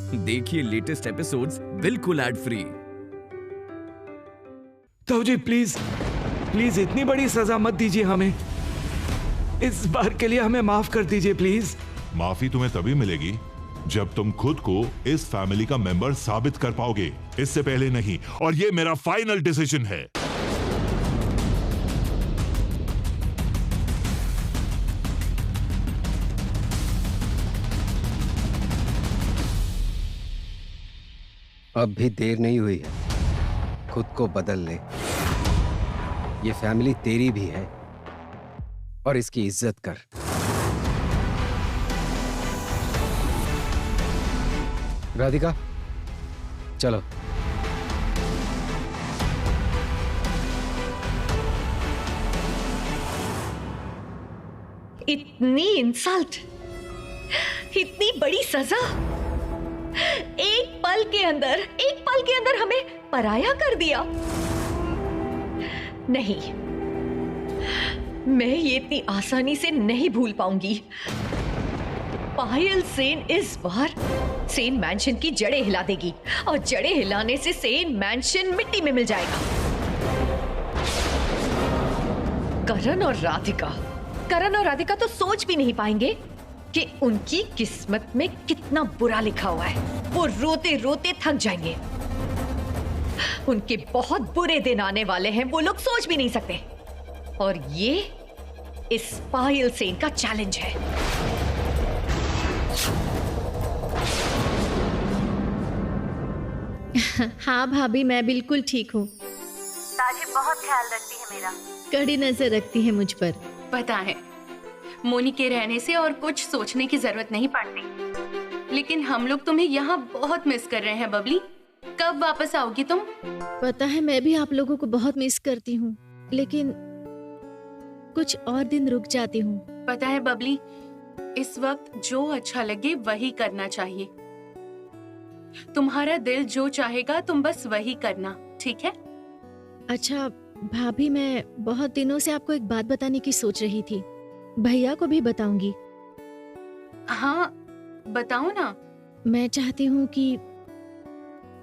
देखिए latest episodes बिल्कुल ad free. ताऊ जी प्लीज प्लीज इतनी बड़ी सजा मत दीजिए हमें। इस बार के लिए हमें माफ कर दीजिए प्लीज। माफी तुम्हें तभी मिलेगी जब तुम खुद को इस फैमिली का मेंबर साबित कर पाओगे, इससे पहले नहीं। और ये मेरा फाइनल डिसीजन है। अब भी देर नहीं हुई है, खुद को बदल ले। ये फैमिली तेरी भी है और इसकी इज्जत कर। राधिका चलो। इतनी इंसल्ट, इतनी बड़ी सजा, एक पल के अंदर हमें पराया कर दिया। नहीं, मैं ये इतनी आसानी से नहीं भूल पाऊंगी। पायल सेन इस बार सेन मैंशन की जड़ें हिला देगी और जड़ें हिलाने से सेन मैंशन मिट्टी में मिल जाएगा। करण और राधिका तो सोच भी नहीं पाएंगे कि उनकी किस्मत में कितना बुरा लिखा हुआ है। वो रोते रोते थक जाएंगे। उनके बहुत बुरे दिन आने वाले हैं, वो लोग सोच भी नहीं सकते। और ये इस पायल सेन का चैलेंज है। हाँ भाभी, मैं बिल्कुल ठीक हूँ। ताजी बहुत ख्याल रखती है मेरा। कड़ी नजर रखती है मुझ पर। पता है, मोनी के रहने से और कुछ सोचने की जरूरत नहीं पड़ती। लेकिन हम लोग तुम्हें यहाँ बहुत मिस कर रहे हैं बबली। कब वापस आओगी तुम? पता है, मैं भी आप लोगों को बहुत मिस करती हूँ, लेकिन कुछ और दिन रुक जाती हूँ। पता है बबली, इस वक्त जो अच्छा लगे वही करना चाहिए। तुम्हारा दिल जो चाहेगा तुम बस वही करना, ठीक है? अच्छा भाभी, मैं बहुत दिनों से आपको एक बात बताने की सोच रही थी। भैया को भी बताऊंगी। हाँ बताओ ना। मैं चाहती हूँ कि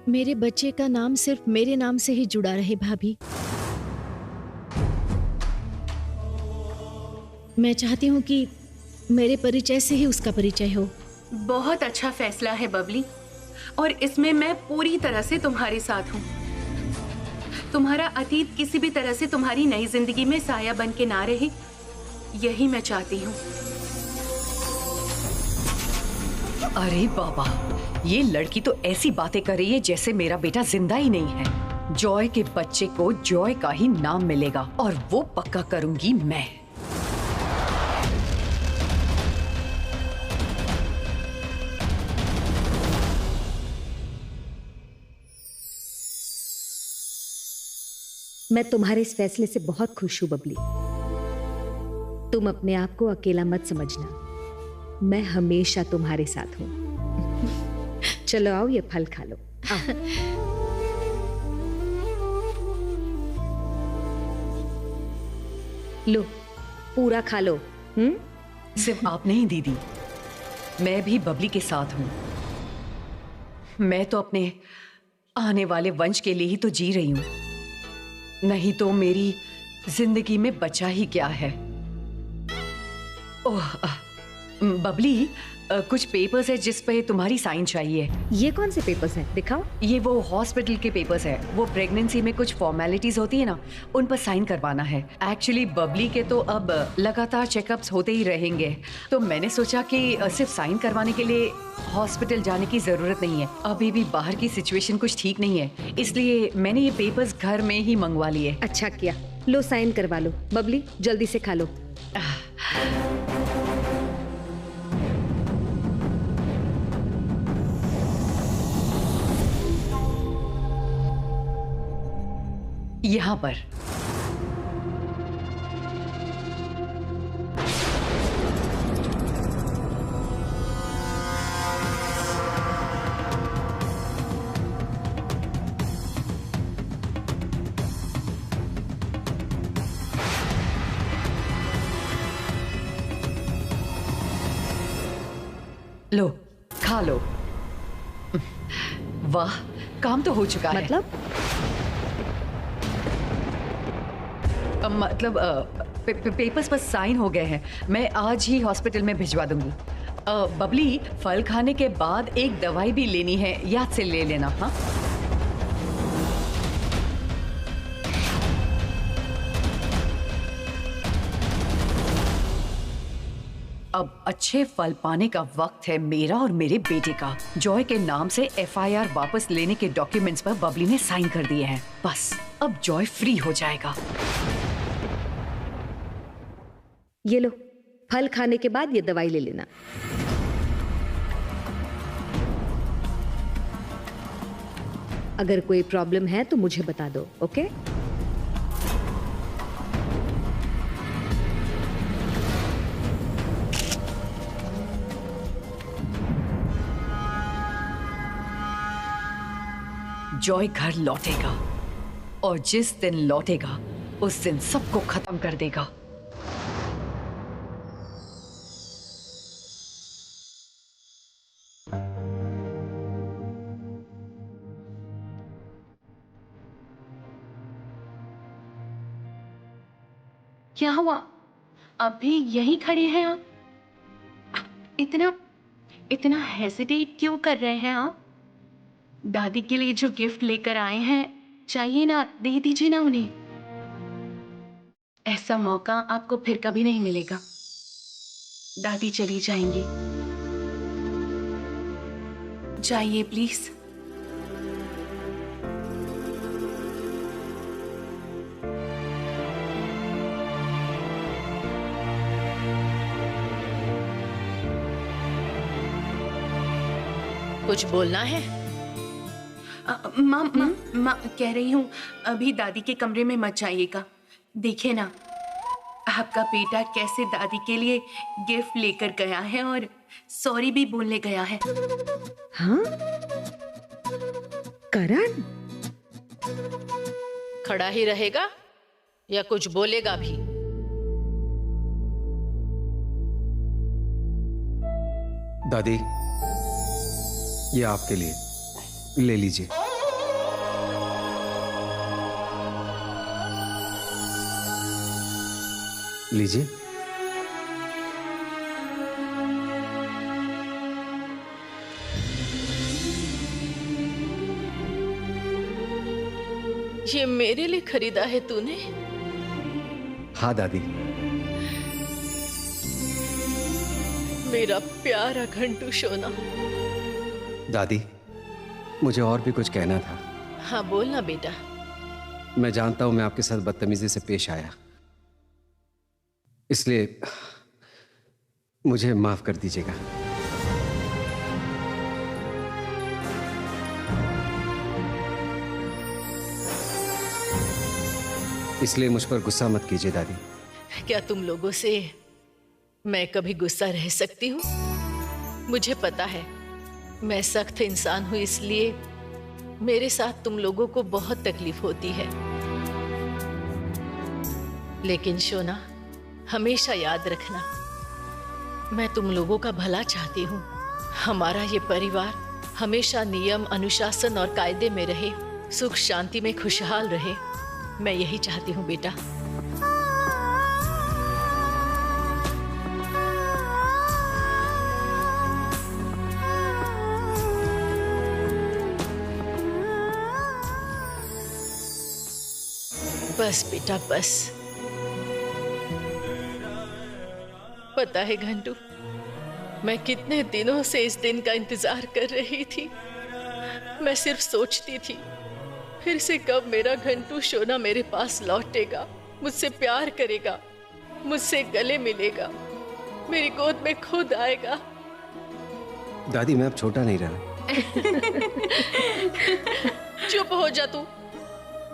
मेरे बच्चे का नाम सिर्फ मेरे नाम से ही जुड़ा रहे भाभी। मैं चाहती हूँ कि मेरे परिचय से ही उसका परिचय हो। बहुत अच्छा फैसला है बबली, और इसमें मैं पूरी तरह से तुम्हारे साथ हूँ। तुम्हारा अतीत किसी भी तरह से तुम्हारी नई जिंदगी में साया बन के ना रहे, यही मैं चाहती हूँ। अरे बाबा, ये लड़की तो ऐसी बातें कर रही है जैसे मेरा बेटा जिंदा ही नहीं है। जॉय के बच्चे को जॉय का ही नाम मिलेगा और वो पक्का करूंगी मैं। मैं तुम्हारे इस फैसले से बहुत खुश हूं बबली। तुम अपने आप को अकेला मत समझना, मैं हमेशा तुम्हारे साथ हूं। चलो आओ, ये फल खा लो। लो, पूरा खा लो। सिर्फ आप नहीं दीदी, मैं भी बबली के साथ हूं। मैं तो अपने आने वाले वंश के लिए ही तो जी रही हूं, नहीं तो मेरी जिंदगी में बचा ही क्या है। ओह बबली, कुछ पेपर्स है जिस पे तुम्हारी साइन चाहिए। ये कौन से पेपर्स हैं? दिखाओ। ये वो हॉस्पिटल के पेपर्स है। वो प्रेगनेंसी में कुछ फॉर्मेलिटीज होती है ना, उन पर साइन करवाना है। एक्चुअली बबली के तो अब लगातार चेकअप्स होते ही रहेंगे, तो मैंने सोचा कि सिर्फ साइन करवाने के लिए हॉस्पिटल जाने की जरूरत नहीं है। अभी भी बाहर की सिचुएशन कुछ ठीक नहीं है, इसलिए मैंने ये पेपर्स घर में ही मंगवा लिए। अच्छा किया, लो साइन करवा लो। बबली जल्दी से खा लो। यहाँ पर लो, खा लो। वाह, काम तो हो चुका मतलब मतलब पेपर्स पर साइन हो गए हैं। मैं आज ही हॉस्पिटल में भिजवा दूंगी। बबली, फल खाने के बाद एक दवाई भी लेनी है, याद से ले लेना। हाँ, अब अच्छे फल पाने का वक्त है मेरा और मेरे बेटे का। जॉय के नाम से FIR वापस लेने के डॉक्यूमेंट्स पर बबली ने साइन कर दिए हैं। बस अब जॉय फ्री हो जाएगा। ये लो, फल खाने के बाद ये दवाई ले लेना। अगर कोई प्रॉब्लम है तो मुझे बता दो, ओके? जॉय घर लौटेगा और जिस दिन लौटेगा उस दिन सबको खत्म कर देगा। क्या हुआ? अभी यहीं खड़े हैं आप? इतना हेजिटेट क्यों कर रहे हैं आप? दादी के लिए जो गिफ्ट लेकर आए हैं, चाहिए ना, दे दीजिए ना उन्हें। ऐसा मौका आपको फिर कभी नहीं मिलेगा। दादी चली जाएंगी। जाइए प्लीज। कुछ बोलना है? माँ कह रही हूँ, अभी दादी के कमरे में मत जाइएगा। देखिए ना, आपका बेटा कैसे दादी के लिए गिफ्ट लेकर गया है और सॉरी भी बोलने गया है। हाँ? करण? खड़ा ही रहेगा या कुछ बोलेगा भी? दादी, ये आपके लिए, ले लीजिए। लीजिए। ये मेरे लिए खरीदा है तूने? हाँ दादी। मेरा प्यारा घंटू सोना। दादी, मुझे और भी कुछ कहना था। हाँ बोलना बेटा। मैं जानता हूं मैं आपके साथ बदतमीजी से पेश आया, इसलिए मुझे माफ कर दीजिएगा। इसलिए मुझ पर गुस्सा मत कीजिए दादी। क्या तुम लोगों से मैं कभी गुस्सा रह सकती हूँ? मुझे पता है मैं सख्त इंसान हूं, इसलिए मेरे साथ तुम लोगों को बहुत तकलीफ होती है। लेकिन शोना, हमेशा याद रखना, मैं तुम लोगों का भला चाहती हूँ। हमारा ये परिवार हमेशा नियम, अनुशासन और कायदे में रहे, सुख शांति में खुशहाल रहे। मैं यही चाहती हूँ बेटा। बस बेटा बस। पता है घंटू, मैं कितने दिनों से इस दिन का इंतजार कर रही थी। मैं सिर्फ सोचती थी फिर से कब मेरा घंटू सोना मेरे पास लौटेगा, मुझसे प्यार करेगा, मुझसे गले मिलेगा, मेरी गोद में खुद आएगा। दादी, मैं अब छोटा नहीं रहा। चुप हो जा तू।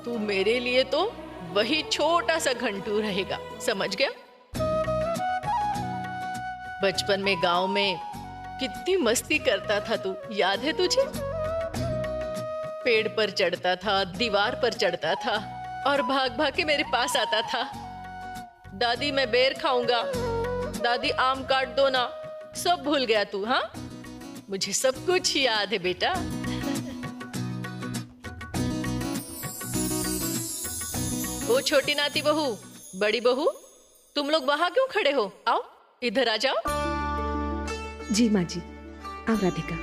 तू मेरे लिए तो वही छोटा सा घंटू रहेगा, समझ गया? बचपन में गांव में कितनी मस्ती करता था तू, याद है तुझे? पेड़ पर चढ़ता था, दीवार पर चढ़ता था और भाग भाग के मेरे पास आता था। दादी मैं बेर खाऊंगा, दादी आम काट दो ना, सब भूल गया तू? हाँ, मुझे सब कुछ याद है बेटा। ओ छोटी नाती बहू, बड़ी बहू, तुम लोग वहां क्यों खड़े हो? आओ इधर आ जाओ। जी माँ जी। आओ राधिका।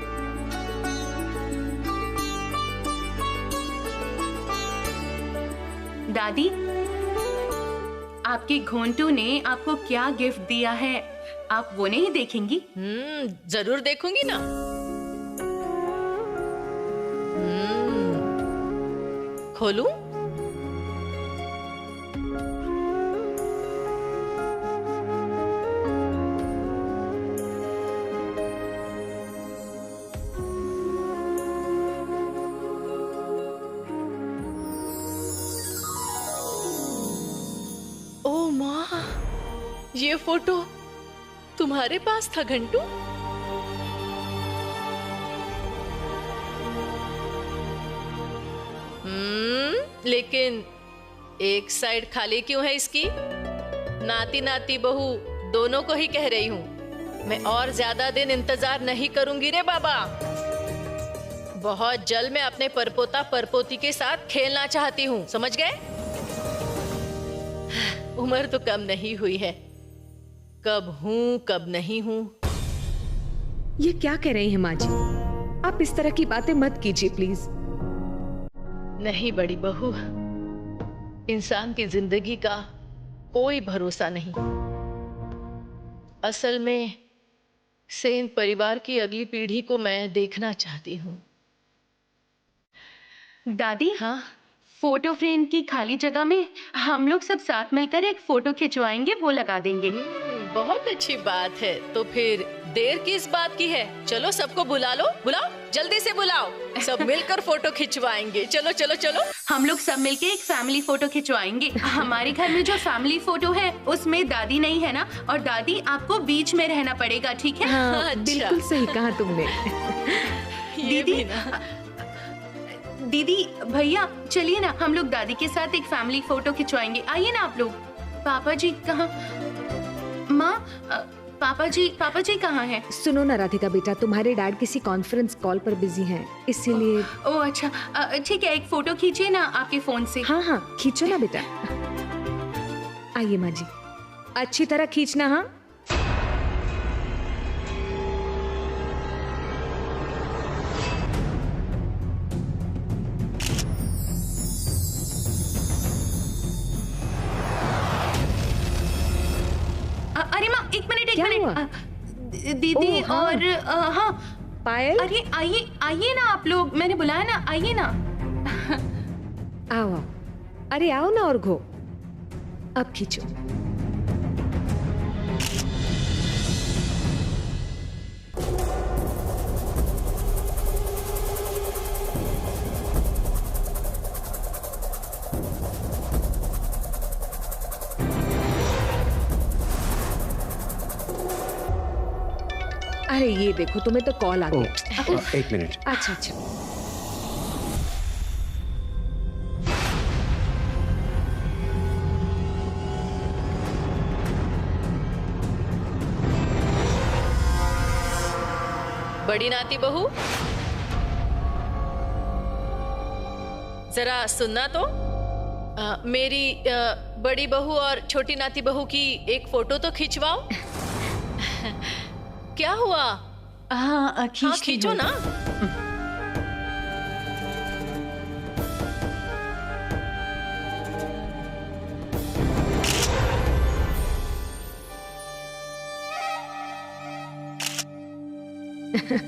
दादी, आपके घोंटू ने आपको क्या गिफ्ट दिया है, आप वो नहीं देखेंगी? जरूर देखूंगी ना। खोलूं? ओ माँ, ये फोटो तुम्हारे पास था घंटू? लेकिन एक साइड खाली क्यों है इसकी? नाती नाती बहू दोनों को ही कह रही हूँ, मैं और ज्यादा दिन इंतजार नहीं करूंगी रे बाबा। बहुत जल्द मैं अपने परपोता परपोती के साथ खेलना चाहती हूँ, समझ गए? उम्र तो कम नहीं हुई है, कब हूँ कब नहीं हूँ। ये क्या कह रही हैं माँ जी? आप इस तरह की बातें मत कीजिए प्लीज। नहीं बड़ी बहू, इंसान की जिंदगी का कोई भरोसा नहीं। असल में सेन परिवार की अगली पीढ़ी को मैं देखना चाहती हूँ। दादी, हाँ, फोटो फ्रेम की खाली जगह में हम लोग सब साथ मिलकर एक फोटो खिंचवाएंगे, वो लगा देंगे। बहुत अच्छी बात है। तो फिर देर किस बात की है? चलो सबको बुला लो, बुलाओ, जल्दी से बुलाओ, सब मिलकर फोटो खिंचवाएंगे। चलो चलो चलो। हम लोग सब मिलके एक फैमिली फोटो खिंचवाएंगे। हमारे घर में जो फैमिली फोटो है उसमें दादी नहीं है ना, और दादी आपको बीच में रहना पड़ेगा, ठीक है? हाँ, अच्छा। बिल्कुल सही कहा तुमने। दीदी, दीदी भैया चलिए ना, हम लोग दादी के साथ एक फैमिली फोटो खिंचवाएंगे। आइए ना आप लोग। पापा जी कहाँ? माँ, पापा जी कहाँ हैं? सुनो ना राधिका बेटा, तुम्हारे डैड किसी कॉन्फ्रेंस कॉल पर बिजी हैं, इसीलिए। ओह अच्छा, ठीक है, एक फोटो खींचिए ना आपके फोन से। हाँ हाँ खींचो ना बेटा। आइए माँ जी, अच्छी तरह खींचना। हाँ अरे माँ, एक मिनट क्या हुआ? दीदी ओह, हाँ। और हाँ पायल, अरे आइए आइए ना आप लोग, मैंने बुलाया ना, आइए ना। आओ आओ, अरे आओ ना और घो। अब खींचो। अरे ये देखो, तुम्हें तो कॉल आ गया। एक मिनट। अच्छा अच्छा। बड़ी नाती बहू, जरा सुनना तो। मेरी बड़ी बहू और छोटी नाती बहू की एक फोटो तो खिंचवाओ। क्या हुआ? हाँ, खींचो ना।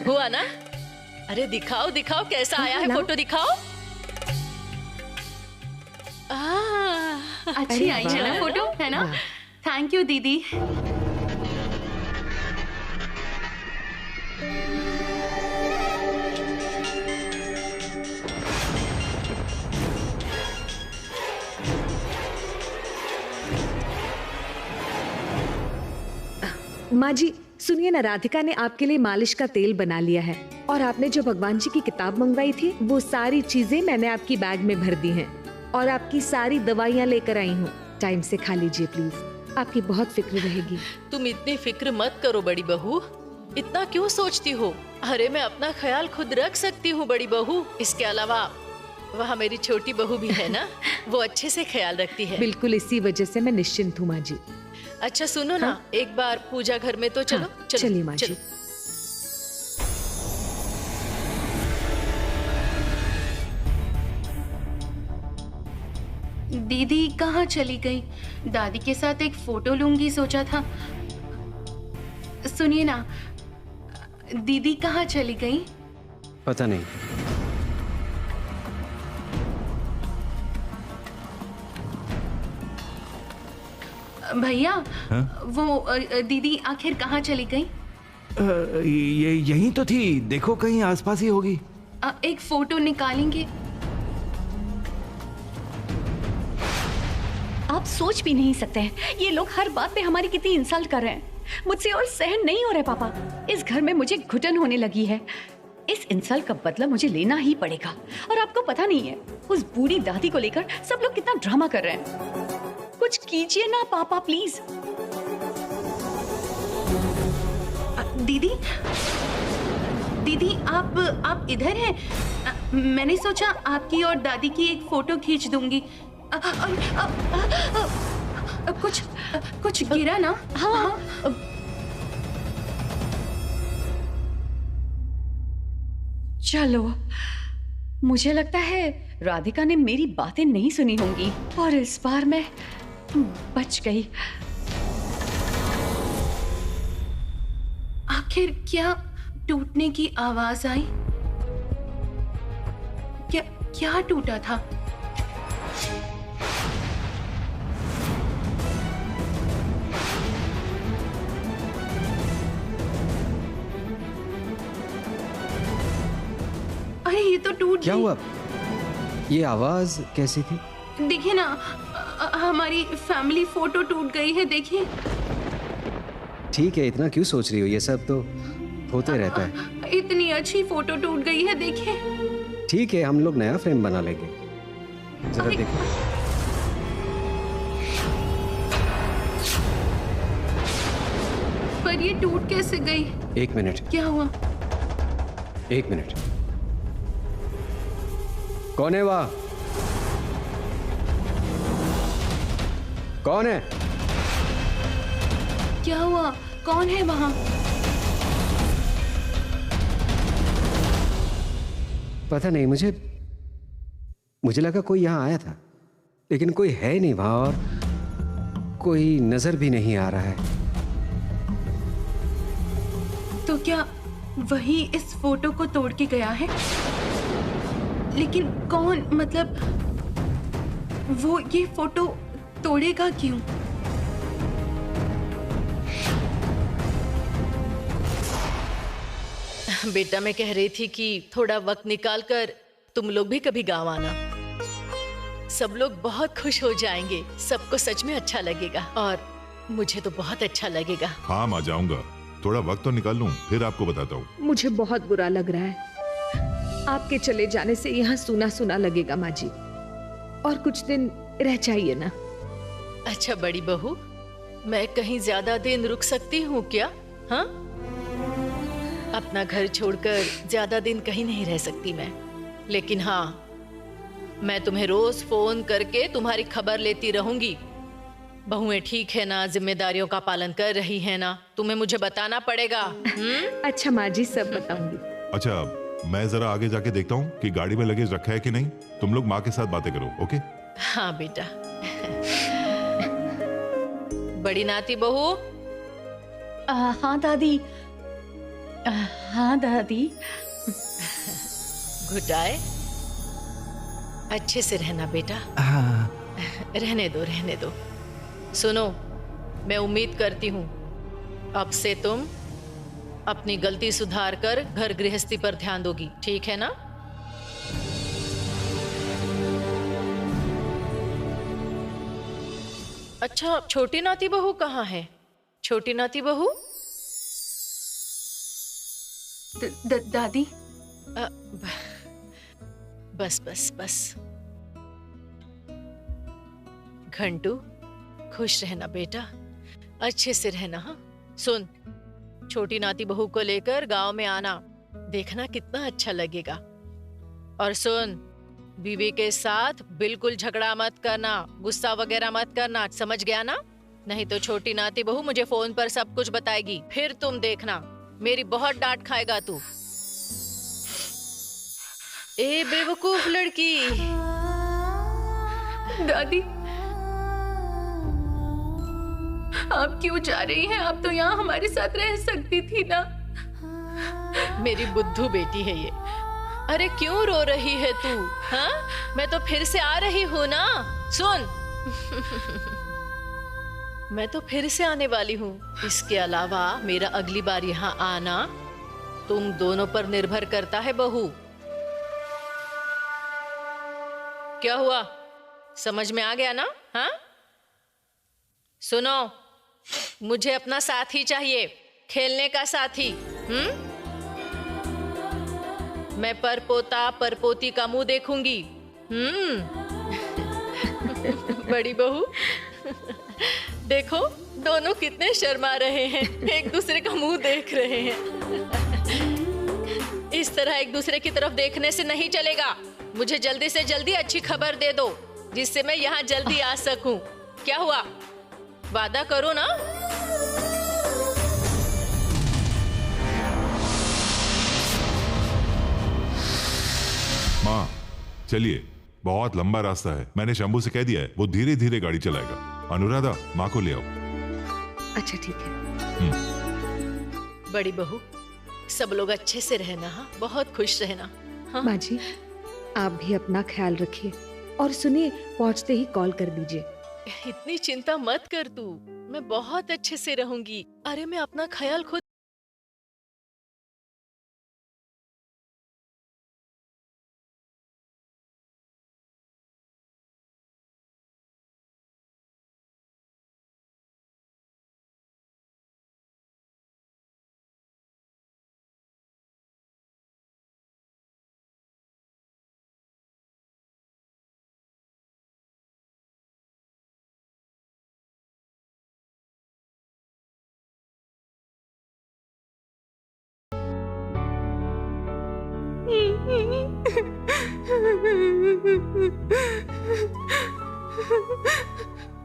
हुआ ना? अरे दिखाओ दिखाओ, कैसा आया है फोटो, दिखाओ। अच्छी आई है ना फोटो, है ना? थैंक यू दीदी। माँ जी सुनिए ना, राधिका ने आपके लिए मालिश का तेल बना लिया है, और आपने जो भगवान जी की किताब मंगवाई थी वो सारी चीजें मैंने आपकी बैग में भर दी हैं, और आपकी सारी दवाइयाँ लेकर आई हूँ। टाइम से खा लीजिए प्लीज, आपकी बहुत फिक्र रहेगी। तुम इतनी फिक्र मत करो बड़ी बहू, इतना क्यों सोचती हो? अरे मैं अपना ख्याल खुद रख सकती हूँ बड़ी बहू। इसके अलावा वहाँ मेरी छोटी बहू भी है ना, वो अच्छे से ख्याल रखती है। बिल्कुल इसी वजह से मैं निश्चिंत हूँ माँ जी। अच्छा सुनो ना, एक बार पूजा घर में तो चलो। हाँ, चलिए माँ जी। दीदी कहाँ चली गई? दादी के साथ एक फोटो लूंगी सोचा था। सुनिए ना, दीदी कहाँ चली गई? पता नहीं। भैया, वो दीदी आखिर कहाँ चली गई? ये यहीं तो थी, देखो कहीं आसपास ही होगी। एक फोटो निकालेंगे? आप सोच भी नहीं सकते हैं ये लोग हर बात पे हमारी कितनी इंसल्ट कर रहे हैं। मुझसे और सहन नहीं हो रहा पापा। इस घर में मुझे घुटन होने लगी है। इस इंसल्ट का बदला मुझे लेना ही पड़ेगा। और आपको पता नहीं है उस बूढ़ी दादी को लेकर सब लोग कितना ड्रामा कर रहे हैं। कुछ कीजिए ना पापा प्लीज। दीदी, दीदी आप इधर हैं? मैंने सोचा आपकी और दादी की एक फोटो खींच दूंगी। कुछ गिरा ना? हाँ। चलो, मुझे लगता है राधिका ने मेरी बातें नहीं सुनी होंगी और इस बार मैं बच गई। आखिर क्या टूटने की आवाज आई? क्या टूटा था? अरे ये तो टूट क्या हुआ? ये आवाज कैसी थी? देखिए ना, हमारी फैमिली फोटो टूट गई है, देखिए। ठीक है, इतना क्यों सोच रही हो? ये सब तो होते रहता है। इतनी अच्छी फोटो टूट गई है, देखिए। ठीक है, हम लोग नया फ्रेम बना लेंगे। जरा देखो। पर ये टूट कैसे गई? एक मिनट। क्या हुआ? एक मिनट। कौन है वहां? कौन है? क्या हुआ? कौन है वहां? पता नहीं, मुझे लगा कोई यहां आया था, लेकिन कोई है नहीं वहां और कोई नजर भी नहीं आ रहा है। तो क्या वही इस फोटो को तोड़ के गया है? लेकिन कौन? मतलब वो ये फोटो तोड़ेगा क्यों? बेटा, मैं कह रही थी कि थोड़ा वक्त निकाल कर तुम लोग भी कभी गांव आना। सब लोग बहुत खुश हो जाएंगे, सबको सच में अच्छा लगेगा और मुझे तो बहुत अच्छा लगेगा। हाँ, मैं जाऊंगा। थोड़ा वक्त तो निकाल लूं, फिर आपको बताता हूँ। मुझे बहुत बुरा लग रहा है। आपके चले जाने से यहाँ सूना सूना लगेगा माँ जी, और कुछ दिन रह जाइए ना। अच्छा बड़ी बहू, मैं कहीं ज्यादा दिन रुक सकती हूँ क्या? हाँ, अपना घर छोड़कर ज्यादा दिन कहीं नहीं रह सकती मैं, लेकिन हाँ, मैं तुम्हें रोज फोन करके तुम्हारी खबर लेती रहूंगी। बहुएं ठीक है ना? जिम्मेदारियों का पालन कर रही है ना? तुम्हें मुझे बताना पड़ेगा। अच्छा माँ जी, सब बताऊंगी। अच्छा, मैं जरा आगे जाके देखता हूँ कि गाड़ी में लगेज रखा है कि नहीं। तुम लोग माँ के साथ बातें करो, ओके? हाँ बेटा। बड़ी नाती बहू। हाँ दादी। हाँ दादी। घुटाए, अच्छे से रहना बेटा। हाँ। रहने दो। सुनो, मैं उम्मीद करती हूँ अब से तुम अपनी गलती सुधार कर घर गृहस्थी पर ध्यान दोगी, ठीक है ना? अच्छा, छोटी नाती बहू कहाँ है? छोटी नाती बहू। दादी। बस। घंटू, खुश रहना बेटा, अच्छे से रहना। हाँ, सुन, छोटी नाती बहू को लेकर गांव में आना, देखना कितना अच्छा लगेगा। और सुन, बीवी के साथ बिल्कुल झगड़ा मत करना, गुस्सा वगैरह मत करना, समझ गया ना? नहीं तो छोटी नाती बहू मुझे फोन पर सब कुछ बताएगी, फिर तुम देखना मेरी बहुत डांट खाएगा तू। ए बेवकूफ लड़की। दादी, आप क्यों जा रही हैं? आप तो यहाँ हमारे साथ रह सकती थी ना। मेरी बुद्धू बेटी है ये। अरे क्यों रो रही है तू? हाँ, मैं तो फिर से आ रही हूँ ना। सुन मैं तो फिर से आने वाली हूँ। इसके अलावा मेरा अगली बार यहाँ आना तुम दोनों पर निर्भर करता है बहू। क्या हुआ, समझ में आ गया ना? हाँ, सुनो, मुझे अपना साथी चाहिए, खेलने का साथी। मैं परपोता परपोती का मुंह देखूंगी। बड़ी बहू, देखो दोनों कितने शर्मा रहे हैं, एक दूसरे का मुंह देख रहे हैं। इस तरह एक दूसरे की तरफ देखने से नहीं चलेगा। मुझे जल्दी से जल्दी अच्छी खबर दे दो, जिससे मैं यहाँ जल्दी आ सकूं। क्या हुआ, वादा करो ना? माँ चलिए, बहुत लंबा रास्ता है। मैंने शंभू से कह दिया है, वो धीरे धीरे गाड़ी चलाएगा। अनुराधा, माँ को ले आओ। अच्छा ठीक है। बड़ी बहू, सब लोग अच्छे से रहना, हाँ, बहुत खुश रहना। हाँ? माँ जी, आप भी अपना ख्याल रखिए और सुनिए, पहुंचते ही कॉल कर दीजिए। इतनी चिंता मत कर तू, मैं बहुत अच्छे से रहूंगी। अरे मैं अपना ख्याल खुद।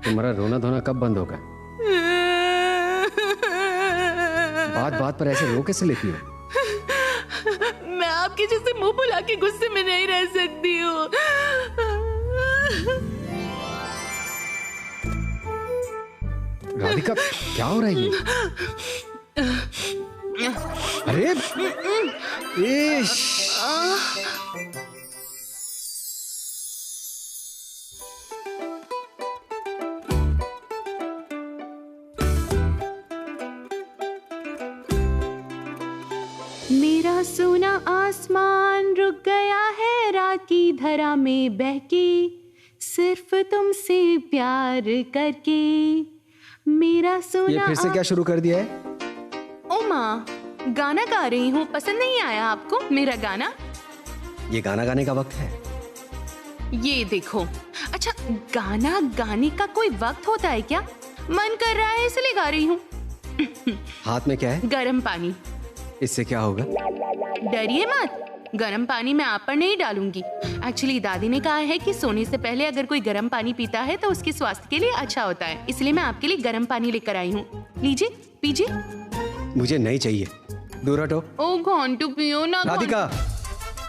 तुम्हारा रोना धोना कब बंद होगा? बात बात पर ऐसे रो कैसे लेती हो? मैं आपके जैसे मुंह फुला के गुस्से में नहीं रह सकती हूँ। राधिका, क्या हो रहा है ये? अरे मेरा सोना आसमान रुक गया है रात की धरा में बहके, सिर्फ तुमसे प्यार करके। मेरा सोना। ये फिर से क्या शुरू कर दिया है? ओ माँ, गाना गा रही हूँ, पसंद नहीं आया आपको मेरा गाना? ये गाना गाने का वक्त है? ये देखो, अच्छा गाना गाने का कोई वक्त होता है क्या? मन कर रहा है इसलिए गा रही हूँ। हाथ में क्या है? गरम पानी। इससे क्या होगा? डरिए मत, गरम पानी मैं आप पर नहीं डालूंगी। एक्चुअली दादी ने कहा है कि सोने से पहले अगर कोई गरम पानी पीता है तो उसके स्वास्थ्य के लिए अच्छा होता है, इसलिए मैं आपके लिए गरम पानी लेकर आई हूँ। लीजिए पीजिए। मुझे नहीं चाहिए, दूर हटो। ओ घंटू पियो ना। राधिका,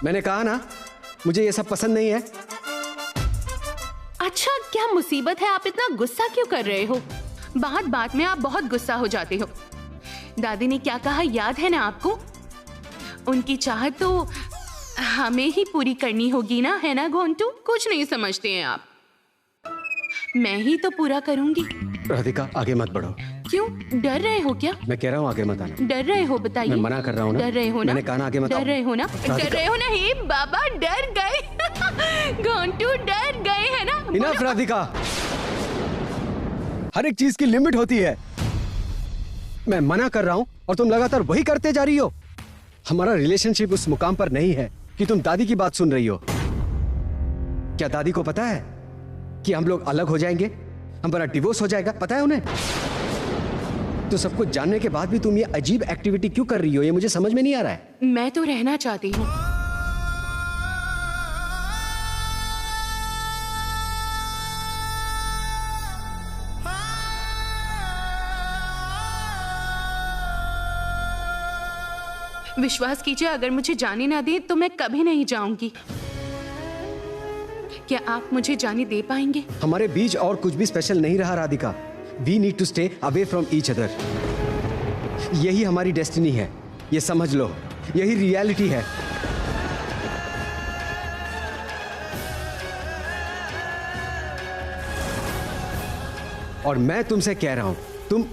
मैंने कहा ना, मुझे ये सब पसंद नहीं है। अच्छा क्या मुसीबत है, आप इतना गुस्सा क्यों कर रहे हो? बात बात में आप बहुत गुस्सा हो जाते हो। दादी ने क्या कहा याद है ना आपको? उनकी चाहत तो हमें ही पूरी करनी होगी ना, है ना घोंटू? कुछ नहीं समझते हैं आप, मैं ही तो पूरा करूंगी। राधिका, आगे मत बढ़ो। क्यों, डर रहे हो क्या? मैं कह रहा हूँ आगे मत आना। डर रहे हो? बताइए। मैं मना कर रहा हूँ ना। डर रहे हो ना? मैंने कहा ना आगे मत आओ। डर रहे हो ना? डर रहे हो ना? हे बाबा, डर गए। घोंटू डर गए है ना? इनफ राधिका, हर एक चीज की लिमिट होती है। मैं मना कर रहा हूँ और तुम लगातार वही करते जा रही हो। हमारा रिलेशनशिप उस मुकाम पर नहीं है कि तुम दादी की बात सुन रही हो। क्या दादी को पता है कि हम लोग अलग हो जाएंगे, हमारा डिवोर्स हो जाएगा? पता है उन्हें? तो सब कुछ जानने के बाद भी तुम ये अजीब एक्टिविटी क्यों कर रही हो? ये मुझे समझ में नहीं आ रहा है। मैं तो रहना चाहती हूँ। विश्वास कीजिए, अगर मुझे जाने ना दे तो मैं कभी नहीं जाऊंगी। क्या आप मुझे जाने दे पाएंगे? हमारे बीच और कुछ भी स्पेशल नहीं रहा Radhika. We need to stay away from each other. यही हमारी डेस्टिनी है, ये समझ लो, यही रियलिटी है। और मैं तुमसे कह रहा हूं, तुम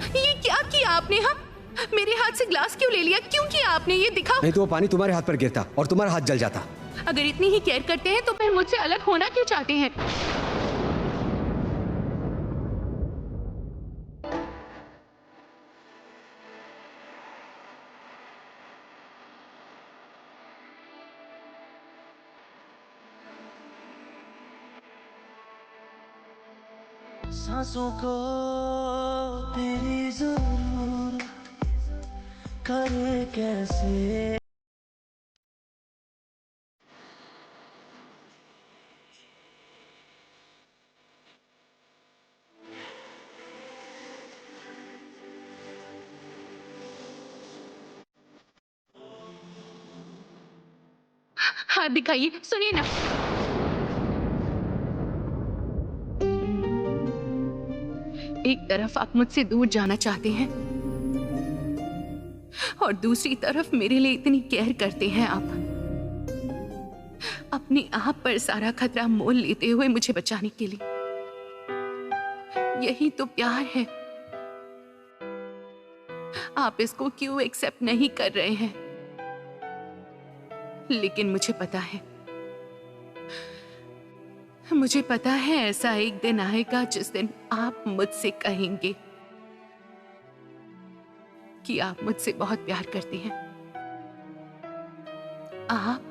ये क्या किया आपने? हाँ, मेरे हाथ से ग्लास क्यों ले लिया? क्यों किया आपने? ये दिखाओ। नहीं तो वो पानी तुम्हारे हाथ पर गिरता और तुम्हारा हाथ जल जाता। अगर इतनी ही केयर करते हैं तो फिर मुझसे अलग होना क्यों चाहते हैं? सांसों को तेरी जरूरत करे कैसे। हाथ दिखाइए, सुनिए ना। एक तरफ आप मुझसे दूर जाना चाहते हैं और दूसरी तरफ मेरे लिए इतनी केयर करते हैं आप। अपने आप पर सारा खतरा मोल लेते हुए मुझे बचाने के लिए। यही तो प्यार है। आप इसको क्यों एक्सेप्ट नहीं कर रहे हैं? लेकिन मुझे पता है ऐसा एक दिन आएगा जिस दिन आप मुझसे कहेंगे कि आप मुझसे बहुत प्यार करते हैं। आप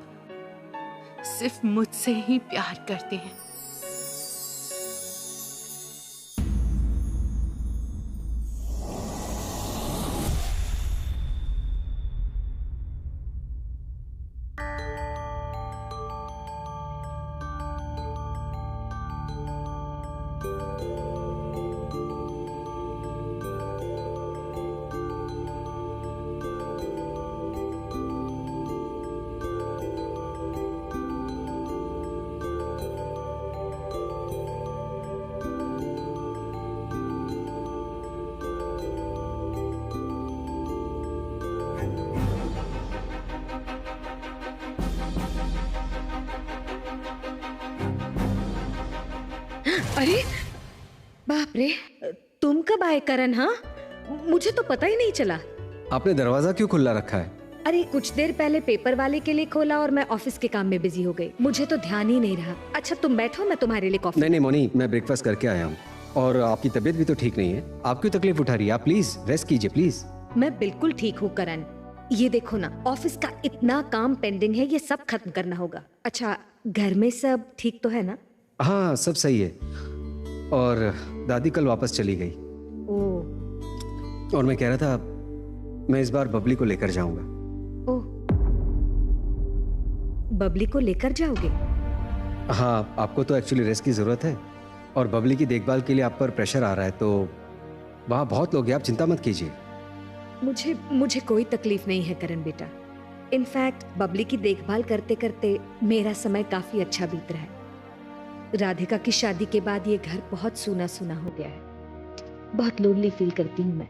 सिर्फ मुझसे ही प्यार करते हैं। अरे बाप रे, तुम कब आए करण? हाँ, मुझे तो पता ही नहीं चला। आपने दरवाजा क्यों खुला रखा है? अरे कुछ देर पहले पेपर वाले के लिए खोला और मैं ऑफिस के काम में बिजी हो गई, मुझे तो ध्यान ही नहीं रहा। अच्छा तुम बैठो, मैं तुम्हारे लिए कॉफी। नहीं मोनी, मैं ब्रेकफास्ट करके आया हूँ और आपकी तबीयत भी तो ठीक नहीं है। आप क्यों तकलीफ उठा रही है? आप प्लीज रेस्ट कीजिए प्लीज। मैं बिल्कुल ठीक हूँ करण। ये देखो ना, ऑफिस का इतना काम पेंडिंग है, ये सब खत्म करना होगा। अच्छा घर में सब ठीक तो है ना? हाँ सब सही है। और दादी कल वापस चली गई। और मैं कह रहा था मैं इस बार बबली को लेकर जाऊंगा। ओह, बबली को लेकर जाओगे? हाँ, आपको तो एक्चुअली रेस्ट की जरूरत है और बबली की देखभाल के लिए आप पर प्रेशर आ रहा है, तो वहाँ बहुत लोग हैं, आप चिंता मत कीजिए। मुझे कोई तकलीफ नहीं है करण बेटा। इनफैक्ट बबली की देखभाल करते करते मेरा समय काफी अच्छा बीत रहा है। राधिका की शादी के बाद ये घर बहुत सूना सूना हो गया है। बहुत लोनली फील करती हूँ मैं।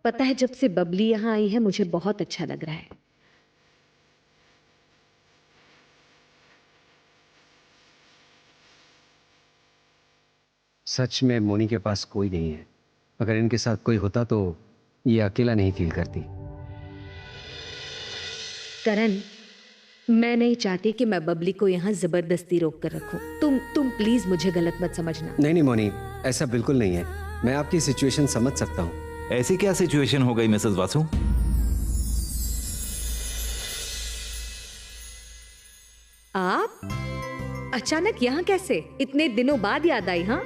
पता है, जब से बबली यहाँ आई है मुझे बहुत अच्छा लग रहा है। सच में मोनी के पास कोई नहीं है। अगर इनके साथ कोई होता तो ये अकेला नहीं फील करती। करण, मैं नहीं चाहती कि मैं बबली को यहाँ जबरदस्ती रोक कर रखूं। तुम प्लीज मुझे गलत मत समझना। नहीं मोनी, ऐसा बिल्कुल नहीं है। मैं आपकी सिचुएशन समझ सकता हूँ। ऐसी क्या सिचुएशन हो गई मिसेस वासु? अचानक यहाँ कैसे? इतने दिनों बाद याद आई? हाँ,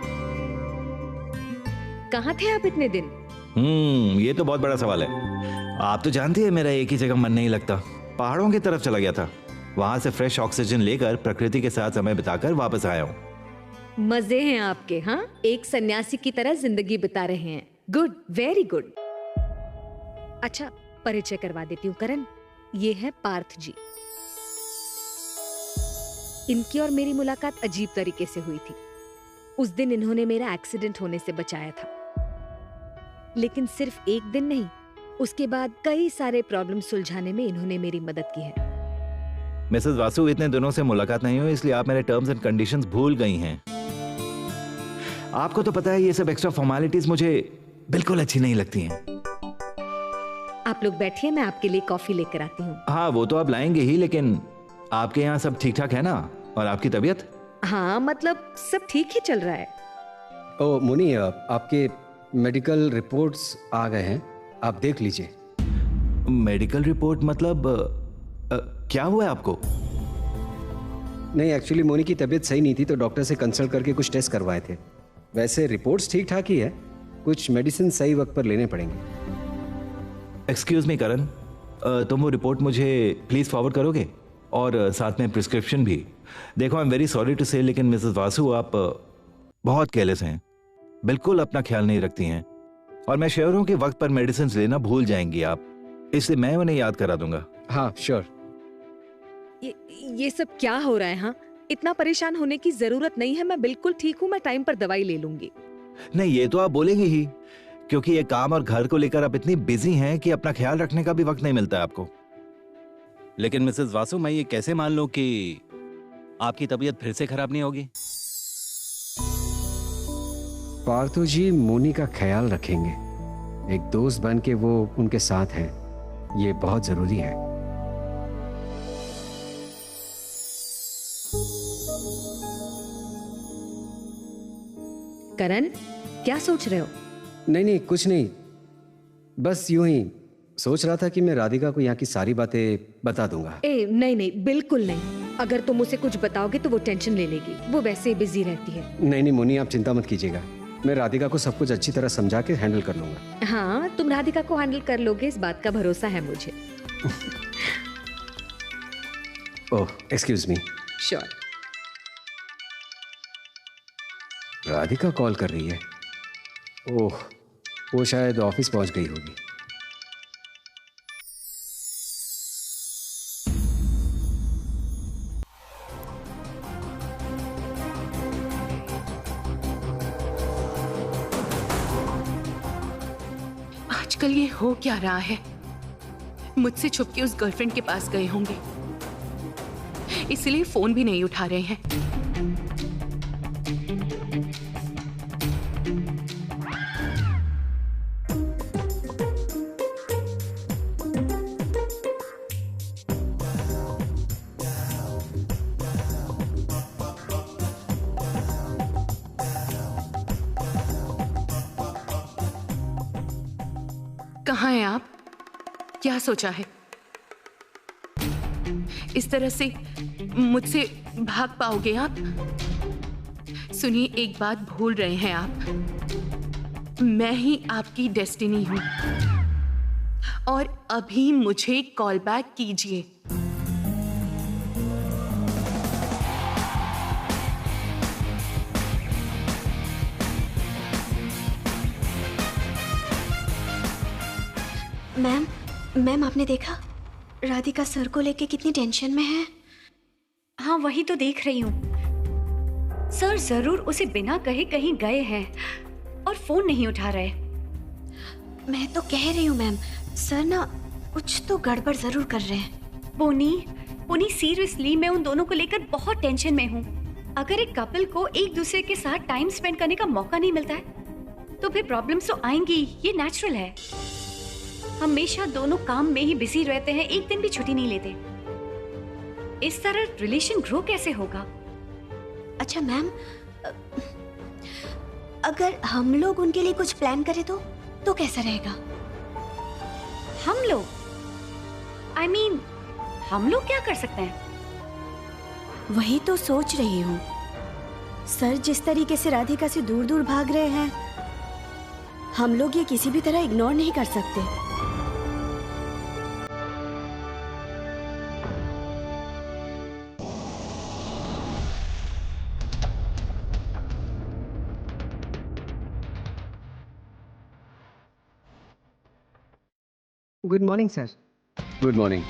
कहाँ थे आप इतने दिन? ये तो बहुत बड़ा सवाल है। आप तो जानती है मेरा एक ही जगह मन नहीं लगता। पहाड़ों की तरफ चला गया था, वहां से फ्रेश ऑक्सीजन लेकर प्रकृति के साथ समय बिताकर वापस आया हूँ। मजे हैं आपके। हाँ, एक सन्यासी की तरह जिंदगी बिता रहे हैं। Good, very good. अच्छा, परिचय करवा देती हूँ करण, ये है पार्थ जी। इनकी और मेरी मुलाकात अजीब तरीके से हुई थी। उस दिन इन्होंने मेरा एक्सीडेंट होने से बचाया था, लेकिन सिर्फ एक दिन नहीं, उसके बाद कई सारे प्रॉब्लम सुलझाने में इन्होंने मेरी मदद की है। मिसेस वासु, इतने दिनों से मुलाकात नहीं हुई, इसलिए आप मेरे टर्म्स एंड कंडीशंस भूल गई हैं। आपको तो पता है ये सब एक्स्ट्रा फॉर्मेलिटीज मुझे बिल्कुल अच्छी नहीं लगती हैं। आप लोग बैठिए, मैं आपके लिए कॉफी लेकर आती हूँ। हाँ, वो तो आप लाएंगे ही, लेकिन आपके यहाँ सब ठीक ठाक है ना? और आपकी तबीयत? हाँ, मतलब सब ठीक ही चल रहा है। ओ मुनी, आपके मेडिकल रिपोर्ट्स आ गए हैं, आप देख लीजिए। मेडिकल रिपोर्ट मतलब क्या हुआ है आपको? नहीं, एक्चुअली मोनी की तबीयत सही नहीं थी, तो डॉक्टर से कंसल्ट करके कुछ टेस्ट करवाए थे। वैसे रिपोर्ट्स ठीक ठाक ही है, कुछ मेडिसिन सही वक्त पर लेने पड़ेंगे। एक्सक्यूज मी करण, तुम वो रिपोर्ट मुझे प्लीज फॉरवर्ड करोगे? और साथ में प्रिस्क्रिप्शन भी। देखो, I am very sorry to say, लेकिन मिसेस वासु आप बहुत केयरलेस हैं, बिल्कुल अपना ख्याल नहीं रखती हैं, और मैं श्योर हूं कि वक्त पर मेडिसिन लेना भूल जाएंगी आप, इसलिए मैं उन्हें याद करा दूंगा। हाँ, श्योर। ये सब क्या हो रहा है? हाँ, इतना परेशान होने की जरूरत नहीं है, मैं बिल्कुल ठीक हूँ, मैं टाइम पर दवाई ले लूंगी। नहीं, ये तो आप बोलेंगे ही, क्योंकि ये काम और घर को लेकर आप इतनी बिजी हैं कि अपना ख्याल रखने का भी वक्त नहीं मिलता है आपको। लेकिन मिसेस वासु, मैं ये कैसे मान लूं कि आपकी तबीयत फिर से खराब नहीं होगी? पार्थो जी मोनी का ख्याल रखेंगे, एक दोस्त बन के वो उनके साथ हैं, ये बहुत जरूरी है। करण, क्या सोच रहे हो? नहीं, कुछ नहीं, बस यूं ही सोच रहा था कि मैं राधिका को यहाँ की सारी बातें बता दूंगा। नहीं, बिल्कुल नहीं। अगर तुम उसे कुछ बताओगे तो वो टेंशन ले लेगी, वो वैसे ही बिजी रहती है। नहीं मोनी, आप चिंता मत कीजिएगा, मैं राधिका को सब कुछ अच्छी तरह समझा के हैंडल कर लूंगा। हाँ, तुम राधिका को हैंडल कर लोगे, इस बात का भरोसा है मुझे। Oh, excuse me. Sure. Radhika call कर रही है। ओह, वो शायद ऑफिस पहुंच गई होगी। आजकल ये हो क्या रहा है? मुझसे छुप के उस गर्लफ्रेंड के पास गए होंगे, इसलिए फोन भी नहीं उठा रहे हैं। कहाँ हैं आप? क्या सोचा है? इस तरह से मुझसे भाग पाओगे आप? सुनिए, एक बात भूल रहे हैं आप, मैं ही आपकी डेस्टिनी हूं, और अभी मुझे कॉल बैक कीजिए। मैम, आपने देखा राधिका सर को लेके कितनी टेंशन में है? हाँ, वही तो देख रही हूँ। सर जरूर उसे बिना कहे कहीं गए हैं और फोन नहीं उठा रहे। मैं तो कह रही हूँ मैम, सर ना कुछ तो गड़बड़ जरूर कर रहे हैं। पोनी सीरियसली, मैं उन दोनों को लेकर बहुत टेंशन में हूँ। अगर एक कपल को एक दूसरे के साथ टाइम स्पेंड करने का मौका नहीं मिलता है तो फिर प्रॉब्लम्स तो आएंगी, ये नेचुरल है। हमेशा दोनों काम में ही बिजी रहते हैं, एक दिन भी छुट्टी नहीं लेते। इस तरह रिलेशन ग्रो कैसे होगा? अच्छा मैम, अगर हम लोग उनके लिए कुछ प्लान करें तो कैसा रहेगा? हम लोग? I mean, हम लोग क्या कर सकते हैं? वही तो सोच रही हूँ। सर जिस तरीके से राधिका से दूर दूर भाग रहे हैं, हम लोग ये किसी भी तरह इग्नोर नहीं कर सकते। Good morning sir. Good morning.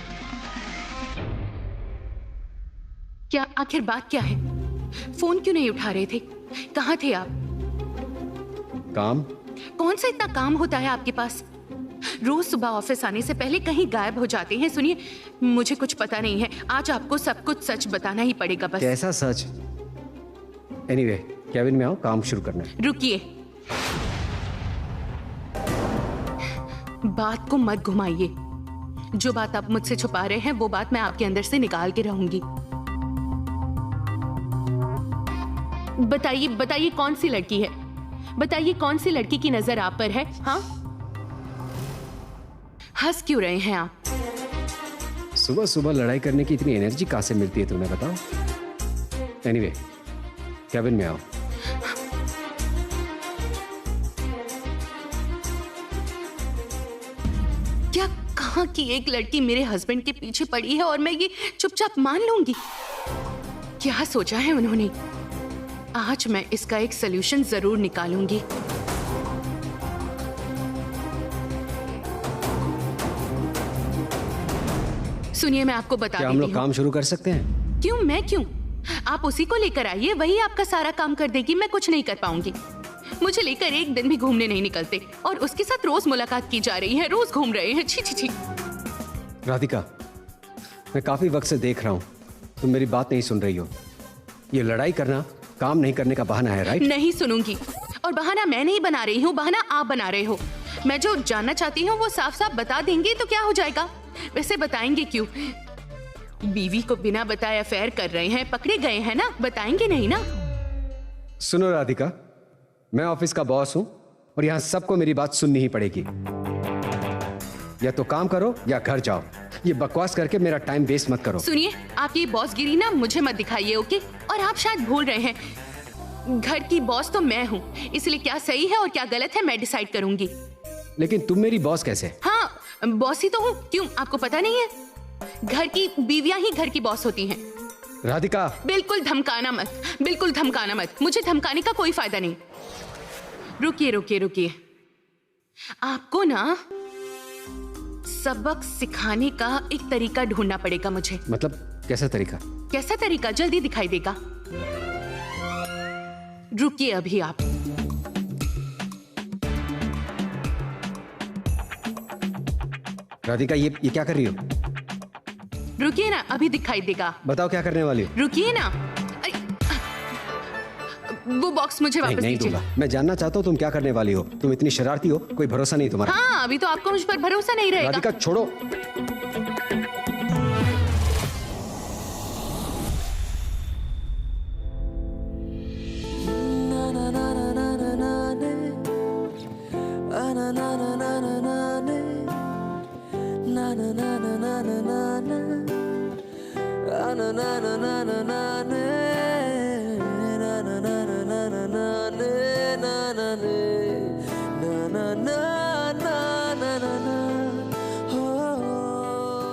क्या आखिर बात क्या है? फोन क्यों नहीं उठा रहे थे? कहाँ थे आप? काम? कौन सा इतना काम होता है आपके पास? रोज सुबह ऑफिस आने से पहले कहीं गायब हो जाते हैं। सुनिए, मुझे कुछ पता नहीं है, आज आपको सब कुछ सच बताना ही पड़ेगा बस। कैसा सच? एनीवे, केबिन में आओ, काम शुरू करना है। रुकिए, बात को मत घुमाइए। जो बात आप मुझसे छुपा रहे हैं वो बात मैं आपके अंदर से निकाल के रहूंगी। बताइए बताइए, कौन सी लड़की है? बताइए कौन सी लड़की की नजर आप पर है? हाँ, हंस क्यों रहे हैं आप? सुबह सुबह लड़ाई करने की इतनी एनर्जी कहां से मिलती है तुम्हें, बताओ। एनीवे, केबिन में आओ। क्या कहां की एक लड़की मेरे हस्बैंड के पीछे पड़ी है और मैं ये चुपचाप मान लूंगी? क्या सोचा है उन्होंने? आज मैं इसका एक सलूशन जरूर निकालूंगी। सुनिए, मैं आपको बता देती हूँ। क्या हम लोग काम शुरू कर सकते हैं? क्यों? मैं क्यों? आप उसी को लेकर आइए, वही आपका सारा काम कर देगी। मैं कुछ नहीं कर पाऊंगी। मुझे लेकर एक दिन भी घूमने नहीं निकलते और उसके साथ रोज मुलाकात की जा रही है, रोज घूम रहे हैं। छी छी छी। राधिका, मैं काफी वक्त से देख रहा हूँ तुम मेरी बात नहीं सुन रही हो। ये लड़ाई करना काम नहीं करने का बहाना है, राइट? नहीं सुनूंगी। और बहाना मैं नहीं बना रही हूँ, बहाना आप बना रहे हो। मैं जो जानना चाहती हूँ वो साफ साफ बता देंगे तो क्या हो जाएगा? वैसे बताएंगे क्यों? बीवी को बिना बताए अफेयर कर रहे हैं, पकड़े गए हैं ना, बताएंगे नहीं ना? सुनो राधिका, मैं ऑफिस का बॉस हूं और यहां सबको मेरी बात सुननी ही पड़ेगी। या तो काम करो या घर जाओ। ये बकवास करके मेरा टाइम वेस्ट मत करो। सुनिए, आप ये बॉसगिरी ना मुझे मत दिखाइए, ओके? और आप शायद भूल रहे हैं, घर की बॉस तो मैं हूँ, इसलिए क्या सही है और क्या गलत है मैं डिसाइड करूंगी। लेकिन तुम मेरी बॉस कैसे? हाँ, बॉस ही तो हूँ। क्यों, आपको पता नहीं है? घर की बीवियां ही घर की बॉस होती हैं। राधिका, बिल्कुल धमकाना मत, बिल्कुल धमकाना मत। मुझे धमकाने का कोई फायदा नहीं। रुकिए रुकिए रुकिए, आपको ना सबक सिखाने का एक तरीका ढूंढना पड़ेगा मुझे। मतलब कैसा तरीका? कैसा तरीका जल्दी दिखाई देगा। रुकिए अभी आप। राधिका, ये क्या कर रही हो? रुकिए ना, अभी दिखाई देगा। बताओ क्या करने वाली हो? रुकिए ना। वो बॉक्स मुझे वापस नहीं दीजिए। दूंगा। मैं जानना चाहता हूँ तुम क्या करने वाली हो। तुम इतनी शरारती हो, कोई भरोसा नहीं तुम्हारा। हाँ, अभी तो आपको मुझ पर भरोसा नहीं रहेगा। राधिका छोड़ो।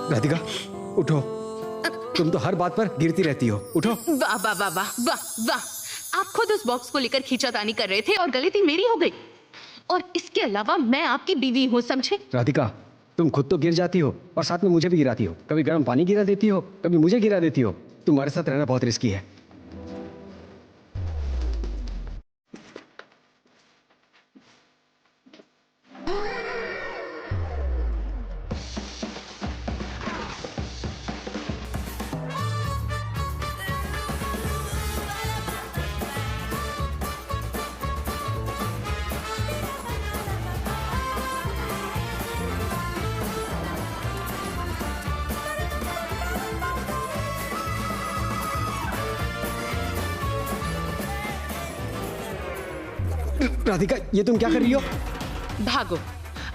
राधिका उठो, तुम तो हर बात पर गिरती रहती हो। उठो। वाह वाह वाह वाह वाह वाह, आप खुद उस बॉक्स को लेकर खींचातानी कर रहे थे और गलती मेरी हो गई। और इसके अलावा मैं आपकी बीवी हूँ, समझे? राधिका, तुम खुद तो गिर जाती हो और साथ में मुझे भी गिराती हो। कभी गर्म पानी गिरा देती हो, कभी मुझे गिरा देती हो। तुम्हारे साथ रहना बहुत रिस्की है। राधिका, ये तुम क्या कर रही हो? भागो,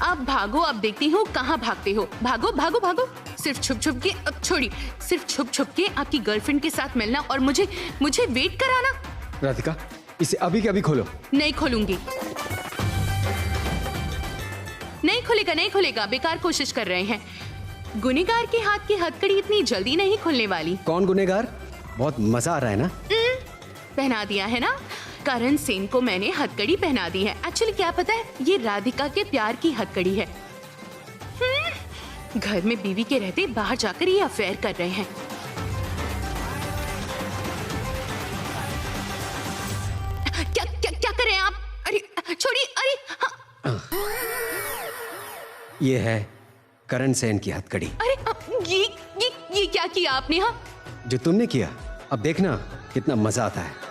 अब भागो। अब देखती हूँ कहाँ भागते हो। भागो भागो भागो। सिर्फ छुप छुप के, छोड़ी, सिर्फ छुप छुप के आपकी गर्लफ्रेंड के साथ मिलना और मुझे वेट कराना। राधिका, इसे अभी के अभी खोलो। नहीं खोलूंगी, नहीं खुलेगा, नहीं खुलेगा, बेकार कोशिश कर रहे हैं। गुनेगार के हाथ की हथकड़ी इतनी जल्दी नहीं खुलने वाली। कौन गुनेगार? बहुत मजा आ रहा है ना? पहना दिया है ना, करण सेन को मैंने हथकड़ी पहना दी है। एक्चुअली क्या पता है, ये राधिका के प्यार की हथकड़ी है। घर में बीवी के रहते बाहर जाकर ये अफेयर कर रहे हैं। क्या क्या क्या कर रहे हैं आप? अरे छोड़िए, अरे हाँ। ये है करण सेन की हथकड़ी। अरे ये क्या किया आपने? हाँ, जो तुमने किया, अब देखना कितना मजा आता है।